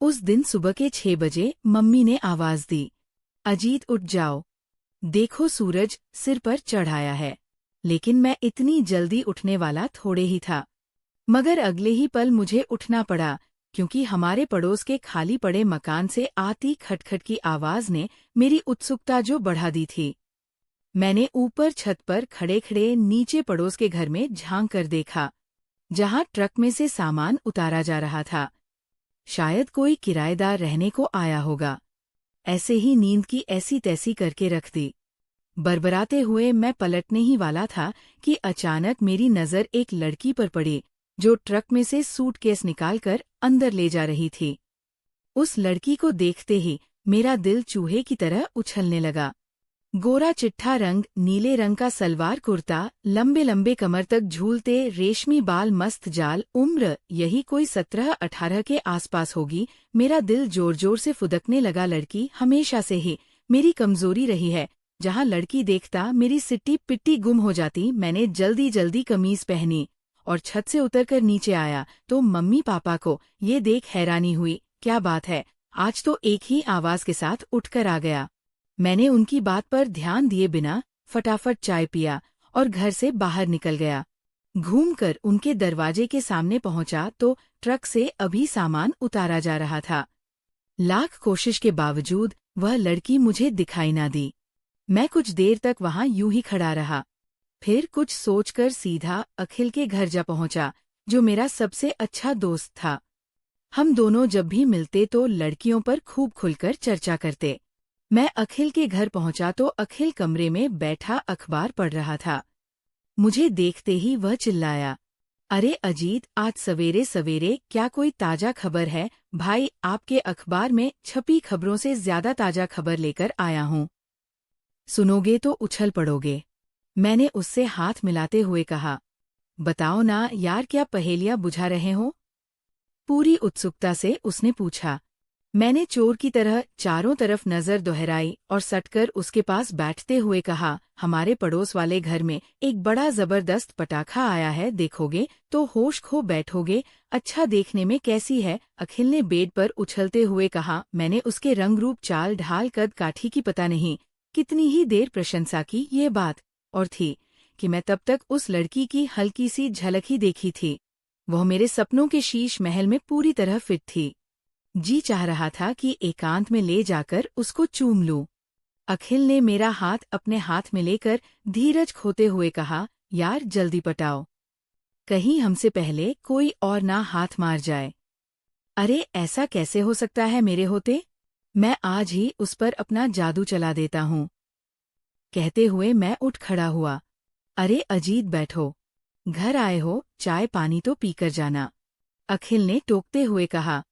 उस दिन सुबह के 6 बजे मम्मी ने आवाज दी, अजीत उठ जाओ, देखो सूरज सिर पर चढ़ाया है। लेकिन मैं इतनी जल्दी उठने वाला थोड़े ही था। मगर अगले ही पल मुझे उठना पड़ा, क्योंकि हमारे पड़ोस के खाली पड़े मकान से आती खटखट की आवाज ने मेरी उत्सुकता जो बढ़ा दी थी। मैंने ऊपर छत पर खड़े खड़े नीचे पड़ोस के घर में झांक कर देखा, जहां ट्रक में से सामान उतारा जा रहा था। शायद कोई किराएदार रहने को आया होगा। ऐसे ही नींद की ऐसी तैसी करके रख दी। बरबराते हुए मैं पलटने ही वाला था कि अचानक मेरी नजर एक लड़की पर पड़ी, जो ट्रक में से सूटकेस निकालकर अंदर ले जा रही थी। उस लड़की को देखते ही मेरा दिल चूहे की तरह उछलने लगा। गोरा चिट्ठा रंग, नीले रंग का सलवार कुर्ता, लंबे लंबे कमर तक झूलते रेशमी बाल, मस्त जाल, उम्र यही कोई 17-18 के आसपास होगी। मेरा दिल जोर जोर से फुदकने लगा। लड़की हमेशा से ही मेरी कमजोरी रही है। जहां लड़की देखता मेरी सिट्टी पिट्टी गुम हो जाती। मैंने जल्दी जल्दी कमीज पहनी और छत से उतरकर नीचे आया तो मम्मी पापा को ये देख हैरानी हुई। क्या बात है, आज तो एक ही आवाज के साथ उठकर आ गया। मैंने उनकी बात पर ध्यान दिए बिना फटाफट चाय पिया और घर से बाहर निकल गया। घूमकर उनके दरवाजे के सामने पहुंचा तो ट्रक से अभी सामान उतारा जा रहा था। लाख कोशिश के बावजूद वह लड़की मुझे दिखाई ना दी। मैं कुछ देर तक वहां यूं ही खड़ा रहा। फिर कुछ सोचकर सीधा अखिल के घर जा पहुंचा, जो मेरा सबसे अच्छा दोस्त था। हम दोनों जब भी मिलते तो लड़कियों पर खूब खुलकर चर्चा करते। मैं अखिल के घर पहुंचा तो अखिल कमरे में बैठा अखबार पढ़ रहा था। मुझे देखते ही वह चिल्लाया, अरे अजीत, आज सवेरे सवेरे क्या कोई ताजा खबर है? भाई, आपके अखबार में छपी खबरों से ज्यादा ताजा खबर लेकर आया हूं। सुनोगे तो उछल पड़ोगे। मैंने उससे हाथ मिलाते हुए कहा, बताओ ना यार, क्या पहेलियां बुझा रहे हो? पूरी उत्सुकता से उसने पूछा। मैंने चोर की तरह चारों तरफ नजर दोहराई और सटकर उसके पास बैठते हुए कहा, हमारे पड़ोस वाले घर में एक बड़ा जबरदस्त पटाखा आया है, देखोगे तो होश खो बैठोगे। अच्छा, देखने में कैसी है? अखिल ने बेड पर उछलते हुए कहा। मैंने उसके रंग रूप, चाल ढाल, कद काठी की पता नहीं कितनी ही देर प्रशंसा की। ये बात और थी कि मैं तब तक उस लड़की की हल्की सी झलक ही देखी थी। वह मेरे सपनों के शीश महल में पूरी तरह फिट थी। जी चाह रहा था कि एकांत में ले जाकर उसको चूम लूं। अखिल ने मेरा हाथ अपने हाथ में लेकर धीरज खोते हुए कहा, यार जल्दी पटाओ, कहीं हमसे पहले कोई और ना हाथ मार जाए। अरे ऐसा कैसे हो सकता है मेरे होते? मैं आज ही उस पर अपना जादू चला देता हूँ। कहते हुए मैं उठ खड़ा हुआ। अरे अजीत, बैठो, घर आए हो, चाय पानी तो पीकर जाना, अखिल ने टोकते हुए कहा।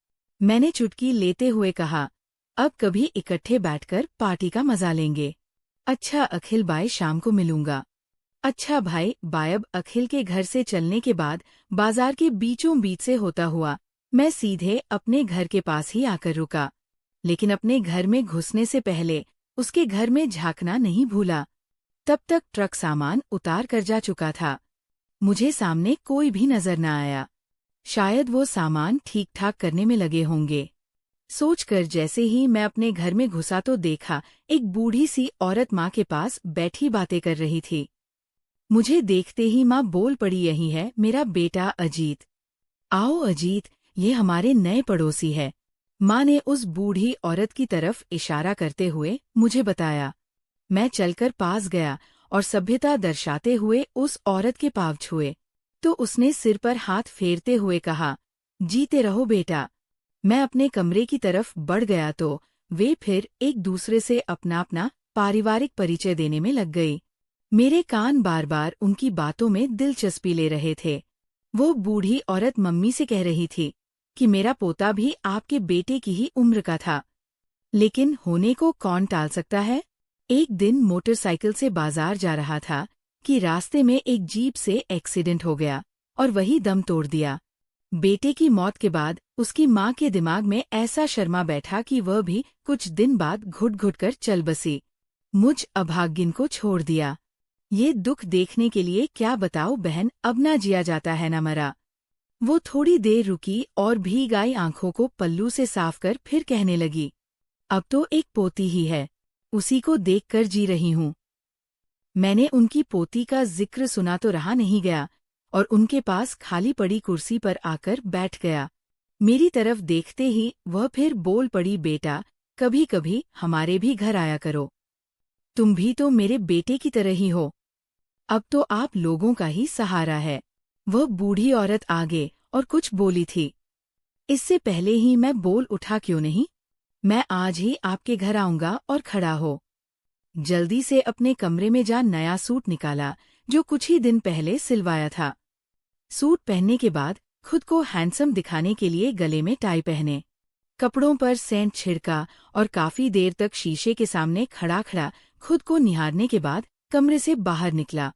मैंने चुटकी लेते हुए कहा, अब कभी इकट्ठे बैठकर पार्टी का मजा लेंगे। अच्छा अखिल, बाय, शाम को मिलूंगा। अच्छा भाई, बायब। अखिल के घर से चलने के बाद बाजार के बीचों बीच से होता हुआ मैं सीधे अपने घर के पास ही आकर रुका। लेकिन अपने घर में घुसने से पहले उसके घर में झांकना नहीं भूला। तब तक ट्रक सामान उतार कर जा चुका था। मुझे सामने कोई भी नजर न आया। शायद वो सामान ठीक ठाक करने में लगे होंगे। सोचकर जैसे ही मैं अपने घर में घुसा तो देखा एक बूढ़ी सी औरत माँ के पास बैठी बातें कर रही थी। मुझे देखते ही माँ बोल पड़ी, यही है मेरा बेटा अजीत। आओ अजीत, ये हमारे नए पड़ोसी है। माँ ने उस बूढ़ी औरत की तरफ इशारा करते हुए मुझे बताया। मैं चलकर पास गया और सभ्यता दर्शाते हुए उस औरत के पाँव छुए तो उसने सिर पर हाथ फेरते हुए कहा, जीते रहो बेटा। मैं अपने कमरे की तरफ बढ़ गया तो वे फिर एक दूसरे से अपना अपना पारिवारिक परिचय देने में लग गई। मेरे कान बार बार उनकी बातों में दिलचस्पी ले रहे थे। वो बूढ़ी औरत मम्मी से कह रही थी कि मेरा पोता भी आपके बेटे की ही उम्र का था, लेकिन होने को कौन टाल सकता है। एक दिन मोटरसाइकिल से बाजार जा रहा था कि रास्ते में एक जीप से एक्सीडेंट हो गया और वही दम तोड़ दिया। बेटे की मौत के बाद उसकी माँ के दिमाग में ऐसा शर्मा बैठा कि वह भी कुछ दिन बाद घुट घुट कर चल बसी। मुझ अभागिन को छोड़ दिया। ये दुख देखने के लिए क्या बताओ बहन, अब ना जिया जाता है ना मरा। वो थोड़ी देर रुकी और भीग आई आंखों को पल्लू से साफ कर फिर कहने लगी, अब तो एक पोती ही है, उसी को देखकर जी रही हूँ। मैंने उनकी पोती का जिक्र सुना तो रहा नहीं गया और उनके पास खाली पड़ी कुर्सी पर आकर बैठ गया। मेरी तरफ देखते ही वह फिर बोल पड़ी, बेटा कभी कभी हमारे भी घर आया करो, तुम भी तो मेरे बेटे की तरह ही हो, अब तो आप लोगों का ही सहारा है। वह बूढ़ी औरत आगे और कुछ बोली थी। इससे पहले ही मैं बोल उठा, क्यों नहीं, मैं आज ही आपके घर आऊंगा और खड़ा हो। जल्दी से अपने कमरे में जा नया सूट निकाला जो कुछ ही दिन पहले सिलवाया था। सूट पहनने के बाद खुद को हैंडसम दिखाने के लिए गले में टाई पहने, कपड़ों पर सेंट छिड़का और काफी देर तक शीशे के सामने खड़ा खड़ा खुद को निहारने के बाद कमरे से बाहर निकला।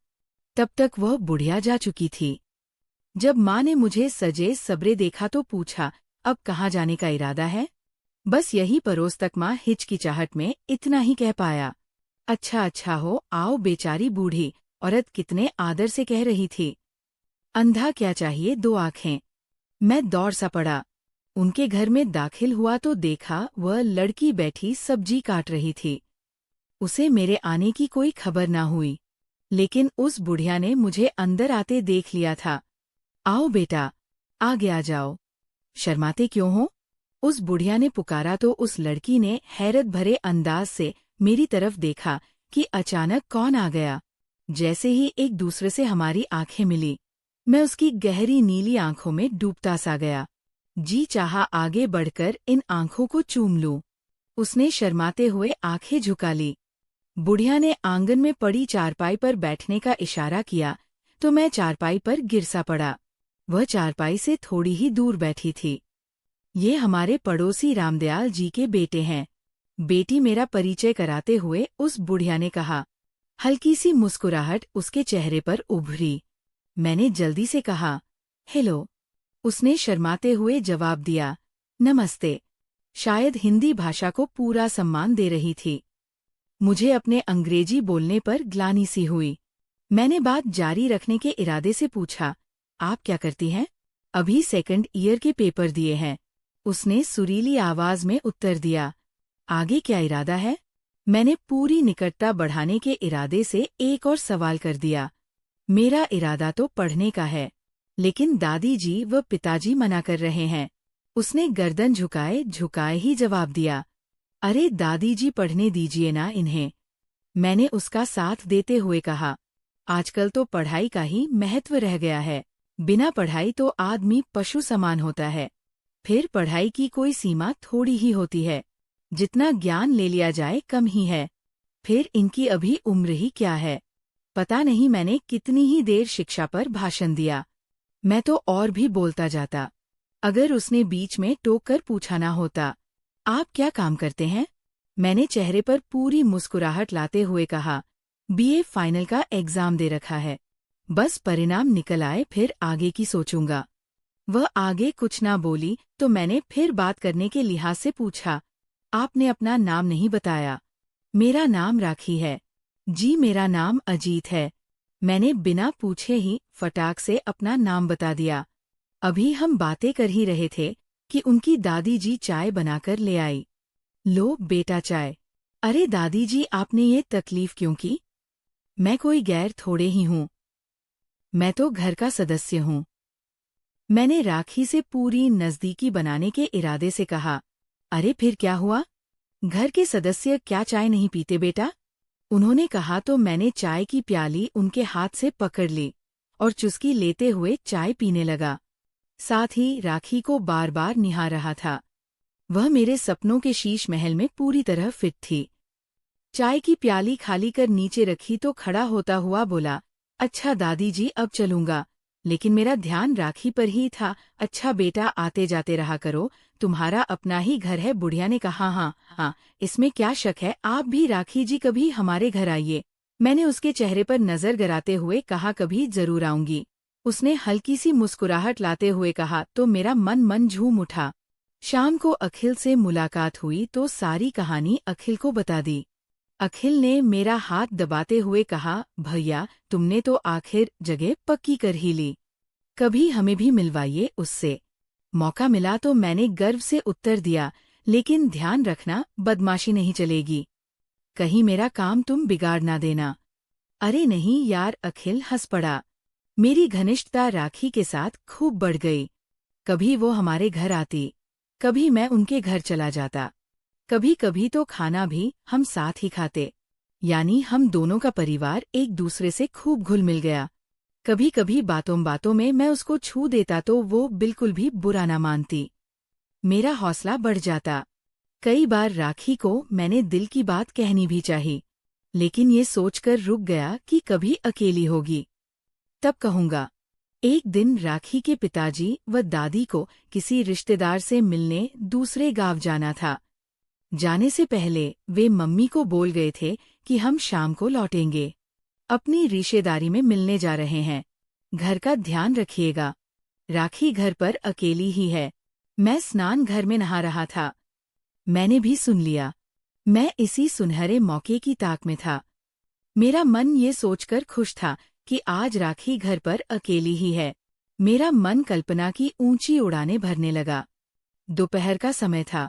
तब तक वह बुढ़िया जा चुकी थी। जब माँ ने मुझे सजे सबरे देखा तो पूछा, अब कहाँ जाने का इरादा है? बस यही परोस तक माँ हिचकिचाहट में इतना ही कह पाया, अच्छा अच्छा हो, आओ। बेचारी बूढ़ी औरत कितने आदर से कह रही थी, अंधा क्या चाहिए दो आंखें। मैं दौड़ सा पड़ा, उनके घर में दाखिल हुआ तो देखा वह लड़की बैठी सब्जी काट रही थी। उसे मेरे आने की कोई खबर ना हुई, लेकिन उस बुढ़िया ने मुझे अंदर आते देख लिया था। आओ बेटा, आगे आ जाओ, शर्माते क्यों हो? उस बुढ़िया ने पुकारा तो उस लड़की ने हैरत भरे अंदाज से मेरी तरफ देखा कि अचानक कौन आ गया। जैसे ही एक दूसरे से हमारी आंखें मिली, मैं उसकी गहरी नीली आंखों में डूबता सा गया। जी चाहा आगे बढ़कर इन आंखों को चूम लूं। उसने शर्माते हुए आंखें झुका ली। बुढ़िया ने आंगन में पड़ी चारपाई पर बैठने का इशारा किया तो मैं चारपाई पर गिर सा पड़ा। वह चारपाई से थोड़ी ही दूर बैठी थी। ये हमारे पड़ोसी रामदयाल जी के बेटे हैं। बेटी मेरा परिचय कराते हुए उस बुढ़िया ने कहा। हल्की सी मुस्कुराहट उसके चेहरे पर उभरी। मैंने जल्दी से कहा, हेलो। उसने शर्माते हुए जवाब दिया, नमस्ते। शायद हिंदी भाषा को पूरा सम्मान दे रही थी। मुझे अपने अंग्रेजी बोलने पर ग्लानि सी हुई। मैंने बात जारी रखने के इरादे से पूछा, आप क्या करती हैं? अभी सेकंड ईयर के पेपर दिए हैं। उसने सुरीली आवाज में उत्तर दिया। आगे क्या इरादा है? मैंने पूरी निकटता बढ़ाने के इरादे से एक और सवाल कर दिया। मेरा इरादा तो पढ़ने का है, लेकिन दादी जी व पिताजी मना कर रहे हैं। उसने गर्दन झुकाए झुकाए ही जवाब दिया, अरे दादी जी पढ़ने दीजिए ना इन्हें। मैंने उसका साथ देते हुए कहा, आजकल तो पढ़ाई का ही महत्व रह गया है। बिना पढ़ाई तो आदमी पशु समान होता है। फिर पढ़ाई की कोई सीमा थोड़ी ही होती है। जितना ज्ञान ले लिया जाए कम ही है। फिर इनकी अभी उम्र ही क्या है। पता नहीं मैंने कितनी ही देर शिक्षा पर भाषण दिया। मैं तो और भी बोलता जाता, अगर उसने बीच में टोक कर पूछा ना होता, आप क्या काम करते हैं? मैंने चेहरे पर पूरी मुस्कुराहट लाते हुए कहा, बीए फाइनल का एग्जाम दे रखा है। बस परिणाम निकल आए फिर आगे की सोचूंगा। वह आगे कुछ ना बोली तो मैंने फिर बात करने के लिहाज से पूछा, आपने अपना नाम नहीं बताया। मेरा नाम राखी है। जी मेरा नाम अजीत है। मैंने बिना पूछे ही फटाक से अपना नाम बता दिया। अभी हम बातें कर ही रहे थे कि उनकी दादी जी चाय बनाकर ले आई। लो बेटा चाय। अरे दादी जी आपने ये तकलीफ क्यों की? मैं कोई गैर थोड़े ही हूँ, मैं तो घर का सदस्य हूँ। मैंने राखी से पूरी नजदीकी बनाने के इरादे से कहा, अरे फिर क्या हुआ? घर के सदस्य क्या चाय नहीं पीते बेटा? उन्होंने कहा तो मैंने चाय की प्याली उनके हाथ से पकड़ ली और चुस्की लेते हुए चाय पीने लगा। साथ ही राखी को बार बार निहार रहा था। वह मेरे सपनों के शीश महल में पूरी तरह फिट थी। चाय की प्याली खाली कर नीचे रखी तो खड़ा होता हुआ बोला, अच्छा दादी जी अब चलूंगा। लेकिन मेरा ध्यान राखी पर ही था। अच्छा बेटा आते जाते रहा करो, तुम्हारा अपना ही घर है। बुढ़िया ने कहा, हाँ हाँ इसमें क्या शक है, आप भी राखी जी कभी हमारे घर आइए। मैंने उसके चेहरे पर नजर गराते हुए कहा, कभी जरूर आऊंगी। उसने हल्की सी मुस्कुराहट लाते हुए कहा तो मेरा मन झूम उठा। शाम को अखिल से मुलाकात हुई तो सारी कहानी अखिल को बता दी। अखिल ने मेरा हाथ दबाते हुए कहा, भैया तुमने तो आखिर जगह पक्की कर ही ली। कभी हमें भी मिलवाइए उससे। मौका मिला तो मैंने गर्व से उत्तर दिया, लेकिन ध्यान रखना, बदमाशी नहीं चलेगी। कहीं मेरा काम तुम बिगाड़ ना देना। अरे नहीं यार, अखिल हंस पड़ा। मेरी घनिष्ठता राखी के साथ खूब बढ़ गई। कभी वो हमारे घर आती, कभी मैं उनके घर चला जाता। कभी कभी तो खाना भी हम साथ ही खाते। यानी हम दोनों का परिवार एक दूसरे से खूब घुल मिल गया। कभी कभी बातों बातों में मैं उसको छू देता तो वो बिल्कुल भी बुरा ना मानती। मेरा हौसला बढ़ जाता। कई बार राखी को मैंने दिल की बात कहनी भी चाही, लेकिन ये सोचकर रुक गया कि कभी अकेली होगी तब कहूंगा। एक दिन राखी के पिताजी व दादी को किसी रिश्तेदार से मिलने दूसरे गांव जाना था। जाने से पहले वे मम्मी को बोल गए थे कि हम शाम को लौटेंगे। अपनी रिश्तेदारी में मिलने जा रहे हैं, घर का ध्यान रखिएगा। राखी घर पर अकेली ही है। मैं स्नान घर में नहा रहा था। मैंने भी सुन लिया। मैं इसी सुनहरे मौके की ताक में था। मेरा मन ये सोचकर खुश था कि आज राखी घर पर अकेली ही है। मेरा मन कल्पना की ऊंची उड़ानें भरने लगा। दोपहर का समय था।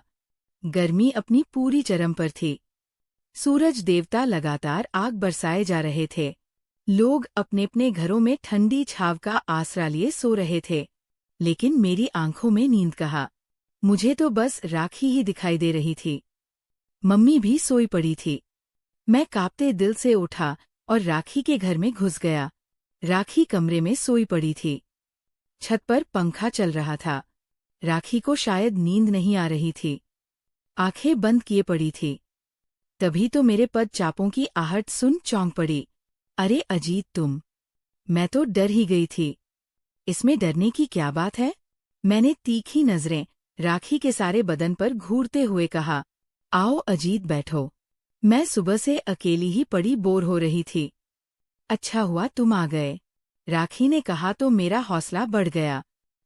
गर्मी अपनी पूरी चरम पर थी। सूरज देवता लगातार आग बरसाए जा रहे थे। लोग अपने अपने घरों में ठंडी छाव का आसरा लिए सो रहे थे, लेकिन मेरी आंखों में नींद कहा। मुझे तो बस राखी ही दिखाई दे रही थी। मम्मी भी सोई पड़ी थी। मैं कांपते दिल से उठा और राखी के घर में घुस गया। राखी कमरे में सोई पड़ी थी। छत पर पंखा चल रहा था। राखी को शायद नींद नहीं आ रही थी। आंखें बंद किए पड़ी थी। तभी तो मेरे पद चापों की आहट सुन चौंक पड़ी। अरे अजीत, तुम! मैं तो डर ही गई थी। इसमें डरने की क्या बात है? मैंने तीखी नजरें राखी के सारे बदन पर घूरते हुए कहा। आओ अजीत, बैठो। मैं सुबह से अकेली ही पड़ी बोर हो रही थी। अच्छा हुआ तुम आ गए, राखी ने कहा तो मेरा हौसला बढ़ गया।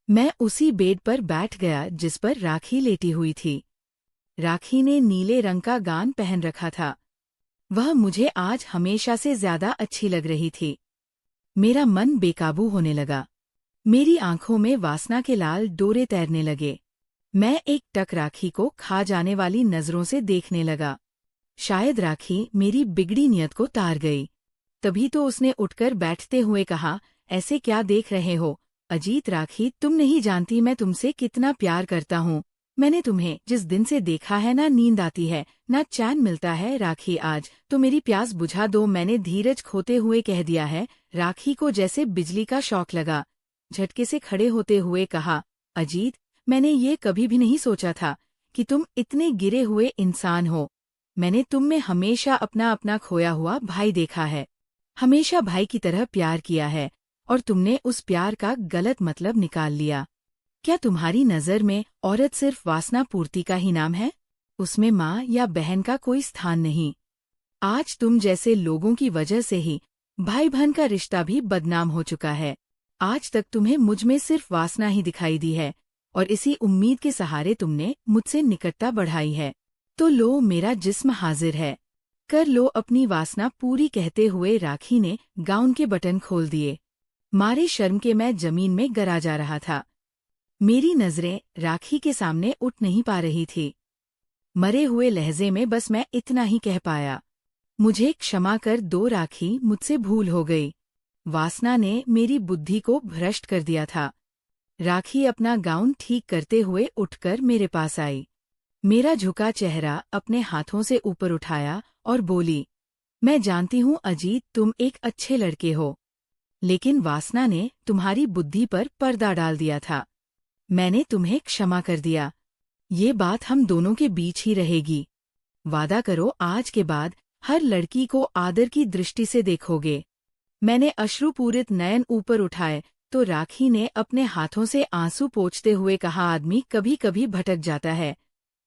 मैं उसी बेड पर बैठ गया जिस पर राखी लेटी हुई थी। राखी ने नीले रंग का गाउन पहन रखा था। वह मुझे आज हमेशा से ज्यादा अच्छी लग रही थी। मेरा मन बेकाबू होने लगा। मेरी आंखों में वासना के लाल डोरे तैरने लगे। मैं एक टक राखी को खा जाने वाली नजरों से देखने लगा। शायद राखी मेरी बिगड़ी नियत को तार गई। तभी तो उसने उठकर बैठते हुए कहा, ऐसे क्या देख रहे हो अजीत? राखी, तुम नहीं जानती मैं तुमसे कितना प्यार करता हूँ। मैंने तुम्हें जिस दिन से देखा है ना नींद आती है ना चैन मिलता है। राखी, आज तो मेरी प्यास बुझा दो। मैंने धीरज खोते हुए कह दिया है। राखी को जैसे बिजली का शॉक लगा। झटके से खड़े होते हुए कहा, अजीत, मैंने ये कभी भी नहीं सोचा था कि तुम इतने गिरे हुए इंसान हो। मैंने तुम में हमेशा अपना अपना खोया हुआ भाई देखा है। हमेशा भाई की तरह प्यार किया है, और तुमने उस प्यार का गलत मतलब निकाल लिया। क्या तुम्हारी नज़र में औरत सिर्फ वासना पूर्ति का ही नाम है? उसमें माँ या बहन का कोई स्थान नहीं। आज तुम जैसे लोगों की वजह से ही भाई बहन का रिश्ता भी बदनाम हो चुका है। आज तक तुम्हें मुझ में सिर्फ वासना ही दिखाई दी है, और इसी उम्मीद के सहारे तुमने मुझसे निकटता बढ़ाई है। तो लो, मेरा जिस्म हाजिर है, कर लो अपनी वासना पूरी। कहते हुए राखी ने गाउन के बटन खोल दिए। मारे शर्म के मैं जमीन में गिरा जा रहा था। मेरी नजरें राखी के सामने उठ नहीं पा रही थी। मरे हुए लहजे में बस मैं इतना ही कह पाया, मुझे क्षमा कर दो राखी, मुझसे भूल हो गई। वासना ने मेरी बुद्धि को भ्रष्ट कर दिया था। राखी अपना गाउन ठीक करते हुए उठकर मेरे पास आई। मेरा झुका चेहरा अपने हाथों से ऊपर उठाया और बोली, मैं जानती हूँ अजीत, तुम एक अच्छे लड़के हो, लेकिन वासना ने तुम्हारी बुद्धि पर पर्दा डाल दिया था। मैंने तुम्हें क्षमा कर दिया। ये बात हम दोनों के बीच ही रहेगी। वादा करो आज के बाद हर लड़की को आदर की दृष्टि से देखोगे। मैंने अश्रुपूरित नयन ऊपर उठाए तो राखी ने अपने हाथों से आंसू पोंछते हुए कहा, आदमी कभी कभी भटक जाता है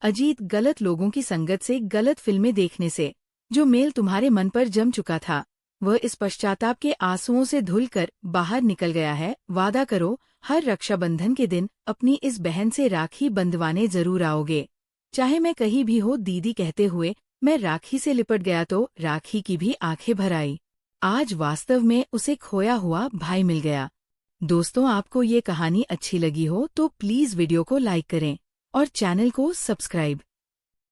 अजीत, गलत लोगों की संगत से, गलत फिल्में देखने से। जो मेल तुम्हारे मन पर जम चुका था वह इस पश्चाताप के आंसुओं से धुलकर बाहर निकल गया है। वादा करो हर रक्षाबंधन के दिन अपनी इस बहन से राखी बंधवाने जरूर आओगे, चाहे मैं कहीं भी हो। दीदी कहते हुए मैं राखी से लिपट गया तो राखी की भी आंखें भर आई। आज वास्तव में उसे खोया हुआ भाई मिल गया। दोस्तों, आपको ये कहानी अच्छी लगी हो तो प्लीज़ वीडियो को लाइक करें और चैनल को सब्सक्राइब